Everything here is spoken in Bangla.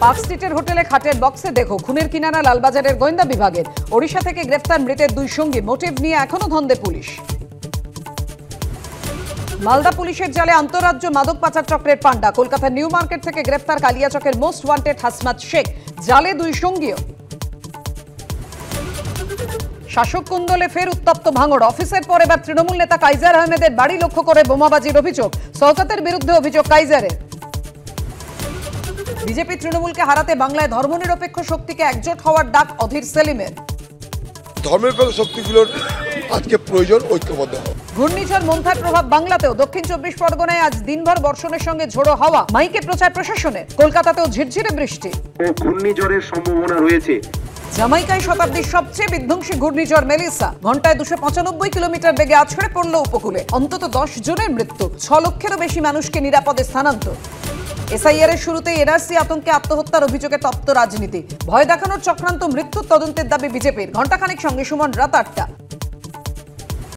পার্ক স্ট্রিটের হোটেলে খাটের বক্সে দেখো খুনের কিনারা লালবাজারের গোয়েন্দা বিভাগের। ওড়িশা থেকে গ্রেফতার মৃতের দুই সঙ্গী, মোটিভ নিয়ে এখনো ধন্দে পুলিশ। মালদা পুলিশের জালে আন্তঃরাজ্য মাদক পাচার চক্রের পান্ডা। কলকাতার নিউ মার্কেট থেকে গ্রেফতার কালিয়াচকের মোস্ট ওয়ান্টেড হাসমাত শেখ, জালে দুই সঙ্গীও। শাসক কুন্দলে ফের উত্তপ্ত ভাঙড়। অফিসের পর এবার তৃণমূল নেতা কাইজার আহমেদের বাড়ি লক্ষ্য করে বোমাবাজির অভিযোগ। শওকতের বিরুদ্ধে অভিযোগ কাইজারের। বিজেপি তৃণমূলকে হারাতে বাংলায় ধর্মনিরপেক্ষ শক্তিকে একজোট হওয়ার ডাক অধীর সেলিমের। ধর্মনিরপেক্ষ শক্তিগুলোর আজকে প্রয়োজন ঐক্যবদ্ধ হওয়া। ঘূর্ণিঝড় মন্থার প্রভাব বাংলাতেও। দক্ষিণ 24 পরগনায় আজ দিনভর বর্ষণের সঙ্গে ঝোড়ো হাওয়া। মাইকে প্রচার প্রশাসনের। কলকাতাতেও ঝিরঝিরে বৃষ্টি ও ঘূর্ণিঝড়ের সম্ভাবনা রয়েছে। জামাইকায় শতাব্দীর সবচেয়ে বিধ্বংসী ঘূর্ণিঝড় মেলিসা। ঘন্টায় 295 কিলোমিটার বেগে আছড়ে পড়ল উপকূলে। অন্তত 10 জনের মৃত্যু, 6 লক্ষেরও বেশি মানুষকে নিরাপদে স্থানান্তর। এসআইআর এর শুরুতেই এনআরসি আতঙ্কে আত্মহত্যার অভিযোগে তপ্ত রাজনীতি। ভয় দেখানোর চক্রান্ত, মৃত্যুর তদন্তের দাবি বিজেপির। ঘণ্টাখানেক সঙ্গে সুমন, রাত 8টা।